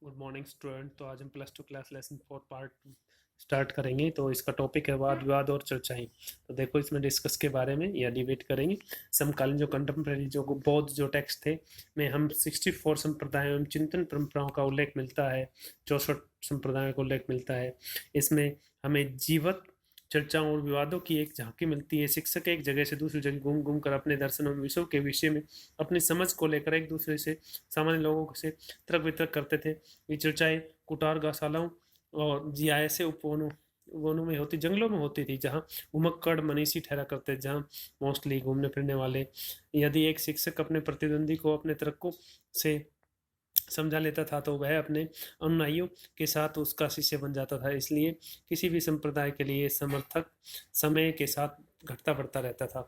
Good morning student. तो आज हम plus two class lesson 4 part start करेंगे। तो इसका टॉपिक है वाद विवाद और चर्चाएं। तो देखो, इसमें डिस्कस के बारे में या डिबेट करेंगे। समकालीन जो कंटेम्प्रेरी जो बौद्ध जो टेक्स्ट थे में हम 64 संप्रदायों एवं चिंतन परंपराओं का उल्लेख मिलता है, 64 संप्रदायों का उल्लेख मिलता है। इसमें हमें जीवत चर्चाओं और विवादों की एक झांकी मिलती है। शिक्षक एक जगह से दूसरी जगह घूम घूम कर अपने दर्शनों में विषयों के विषय में अपनी समझ को लेकर एक दूसरे से सामान्य लोगों से तर्क वितर्क करते थे। ये चर्चाएं कुटार गौशालाओं और जियासे उपवनों वनों में होती, जंगलों में होती थी, जहाँ घुमक्कड़ मनीषी ठहरा करते, जहाँ मोस्टली घूमने फिरने वाले। यदि एक शिक्षक अपने प्रतिद्वंदी को अपने तर्कों से समझा लेता था तो वह अपने अनुयायियों के साथ उसका शिष्य बन जाता था। इसलिए किसी भी संप्रदाय के लिए समर्थक समय के साथ घटता बढ़ता रहता था।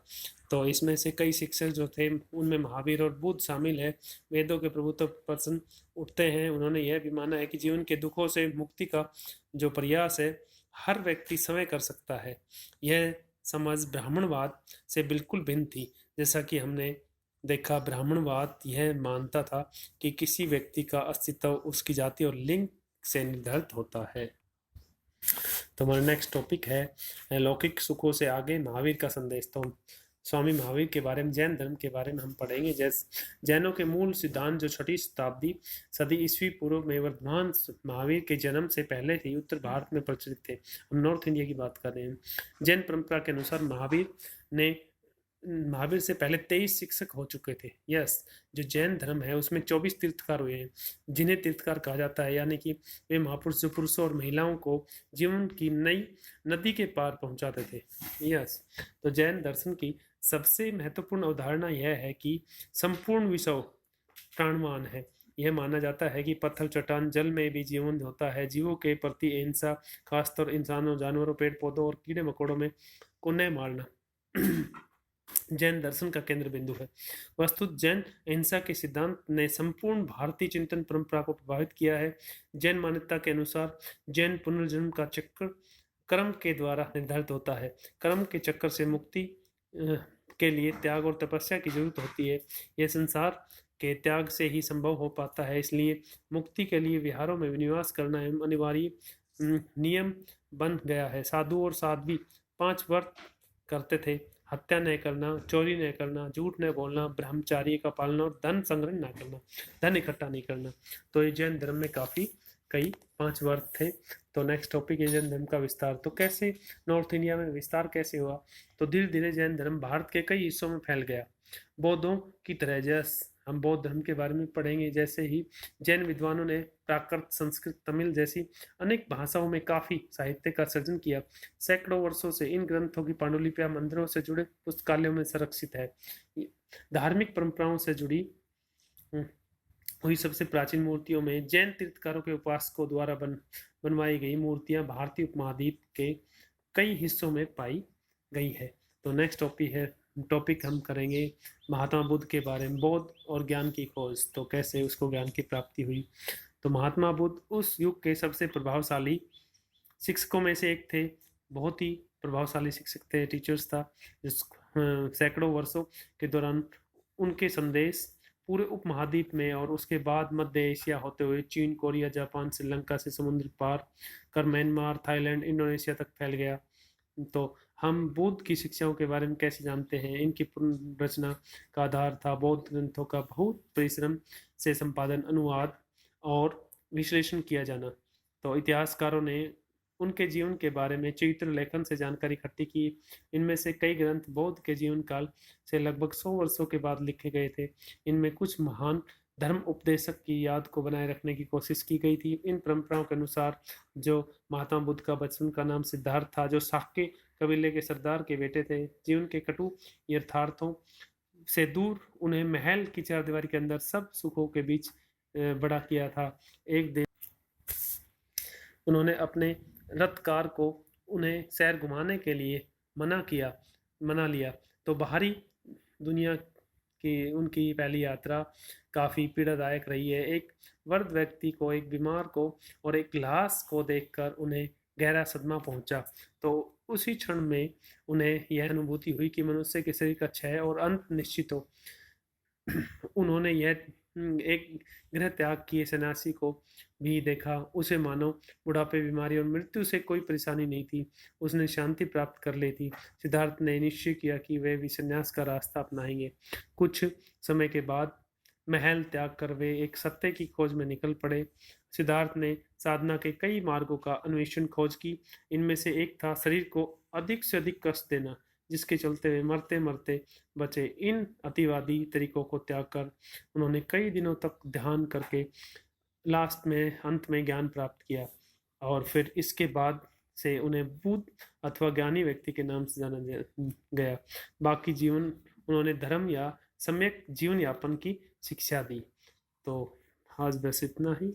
तो इसमें से कई शिक्षक जो थे उनमें महावीर और बुद्ध शामिल है। वेदों के प्रभुत्व प्रश्न उठते हैं। उन्होंने यह भी माना है कि जीवन के दुखों से मुक्ति का जो प्रयास है हर व्यक्ति स्वयं कर सकता है। यह समझ ब्राह्मणवाद से बिल्कुल भिन्न थी। जैसा कि हमने देखा, ब्राह्मणवाद यह मानता था कि किसी व्यक्ति का अस्तित्व उसकी जाति और लिंग से निर्धारित होता है। तो हमारा नेक्स्ट टॉपिक है लौकिक सुखों से आगे महावीर का संदेश। तो हम स्वामी महावीर के बारे में, जैन धर्म के बारे में हम पढ़ेंगे। जैनों के मूल सिद्धांत जो 6वीं शताब्दी सदी ईस्वी पूर्व में वर्धमान महावीर के जन्म से पहले ही उत्तर भारत में प्रचलित थे। हम नॉर्थ इंडिया की बात कर रहे हैं। जैन परंपरा के अनुसार महावीर से पहले 23 शिक्षक हो चुके थे। यस, जो जैन धर्म है उसमें 24 तीर्थकार हुए हैं, जिन्हें तीर्थकार कहा जाता है। यानी कि वे महापुरुष जो पुरुषों और महिलाओं को जीवन की नई नदी के पार पहुंचाते थे। यस, तो जैन दर्शन की सबसे महत्वपूर्ण अवधारणा यह है कि संपूर्ण विश्व प्राणवान है। यह माना जाता है कि पत्थर, चट्टान, जल में भी जीवन होता है। जीवों के प्रति अहिंसा, खासतौर इंसानों, जानवरों, पेड़ पौधों और कीड़े मकोड़ों में को न मारना जैन दर्शन का केंद्र बिंदु है। वस्तुतः जैन अहिंसा के सिद्धांत ने संपूर्ण भारतीय चिंतन परंपरा को प्रभावित किया है। जैन मान्यता के अनुसार जैन पुनर्जन्म का चक्र कर्म के द्वारा निर्धारित होता है। कर्म के चक्कर से मुक्ति के लिए त्याग और तपस्या की जरूरत होती है। यह संसार के त्याग से ही संभव हो पाता है। इसलिए मुक्ति के लिए विहारों में निवास करना अनिवार्य नियम बन गया है। साधु और साध्वी 5 व्रत करते थे: हत्या न करना, चोरी न करना, झूठ न बोलना, ब्रह्मचार्य का पालन और धन संग्रह न करना, धन इकट्ठा नहीं करना। तो ये जैन धर्म में काफी कई 5 वर्ग थे। तो नेक्स्ट टॉपिक है जैन धर्म का विस्तार। तो कैसे नॉर्थ इंडिया में विस्तार कैसे हुआ? तो धीरे धीरे जैन धर्म भारत के कई हिस्सों में फैल गया। बौद्धों की तरह, जैसे हम बौद्ध धर्म के बारे में पढ़ेंगे, जैसे ही जैन विद्वानों ने प्राकृत, संस्कृत, तमिल जैसी अनेक भाषाओं में काफी साहित्य का सृजन किया। सैकड़ों वर्षों से इन ग्रंथों की पांडुलिपियां मंदिरों से जुड़े पुस्तकालयों में संरक्षित है। धार्मिक परंपराओं से जुड़ी हुई सबसे प्राचीन मूर्तियों में जैन तीर्थकारों के उपासकों द्वारा बनवाई गई मूर्तियां भारतीय उपमहाद्वीप के कई हिस्सों में पाई गई है। तो नेक्स्ट टॉपिक हम करेंगे महात्मा बुद्ध के बारे में। बौद्ध और ज्ञान की खोज, तो कैसे उसको ज्ञान की प्राप्ति हुई। तो महात्मा बुद्ध उस युग के सबसे प्रभावशाली शिक्षकों में से एक थे। बहुत ही प्रभावशाली शिक्षक थे, टीचर्स था। सैकड़ों वर्षों के दौरान उनके संदेश पूरे उपमहाद्वीप में और उसके बाद मध्य एशिया होते हुए चीन, कोरिया, जापान, श्रीलंका से समुद्र पार कर म्यांमार, थाईलैंड, इंडोनेशिया तक फैल गया। तो हम बुद्ध की शिक्षाओं के बारे में कैसे जानते हैं? इनकी पुनर्रचना का आधार था बौद्ध ग्रंथों का बहुत परिश्रम से संपादन, अनुवाद और विश्लेषण किया जाना। तो इतिहासकारों ने उनके जीवन के बारे में चरित्र लेखन से जानकारी इकट्ठी की। इनमें से कई ग्रंथ बौद्ध के जीवन काल से लगभग 100 वर्षों के बाद लिखे गए थे। इनमें कुछ महान धर्म उपदेशक की याद को बनाए रखने की कोशिश की गई थी। इन परंपराओं के अनुसार जो महात्मा बुद्ध का बचपन का नाम सिद्धार्थ था, जो शाक्य कबीले के सरदार के बेटे थे, जीवन के कटु यथार्थों से दूर उन्हें महल की चारदीवारी के अंदर सब सुखों के बीच बड़ा किया था। एक दिन उन्होंने अपने रथकार को उन्हें शहर घुमाने के लिए मना लिया। तो बाहरी दुनिया की उनकी पहली यात्रा काफ़ी पीड़ादायक रही है। एक वृद्ध व्यक्ति को, एक बीमार को और एक लाश को देखकर उन्हें गहरा सदमा पहुंचा। तो उसी क्षण में उन्हें यह अनुभूति हुई कि मनुष्य के शरीर का क्षय और अंत निश्चित हो। उन्होंने यह एक गृह त्याग किए सन्यासी को भी देखा। उसे मानो बुढ़ापे, बीमारी और मृत्यु से कोई परेशानी नहीं थी। उसने शांति प्राप्त कर ली थी। सिद्धार्थ ने निश्चय किया कि वे भी संन्यास का रास्ता अपनाएंगे। कुछ समय के बाद महल त्याग कर वे एक सत्य की खोज में निकल पड़े। सिद्धार्थ ने साधना के कई मार्गों का अन्वेषण खोज की। इनमें से एक था शरीर को अधिक से अधिक कष्ट देना, जिसके चलते वे मरते मरते बचे। इन अतिवादी तरीकों को त्याग कर उन्होंने कई दिनों तक ध्यान करके लास्ट में अंत में ज्ञान प्राप्त किया, और फिर इसके बाद से उन्हें बुद्ध अथवा ज्ञानी व्यक्ति के नाम से जाना गया। बाकी जीवन उन्होंने धर्म या सम्यक जीवन यापन की शिक्षा दी। तो आज बस इतना ही।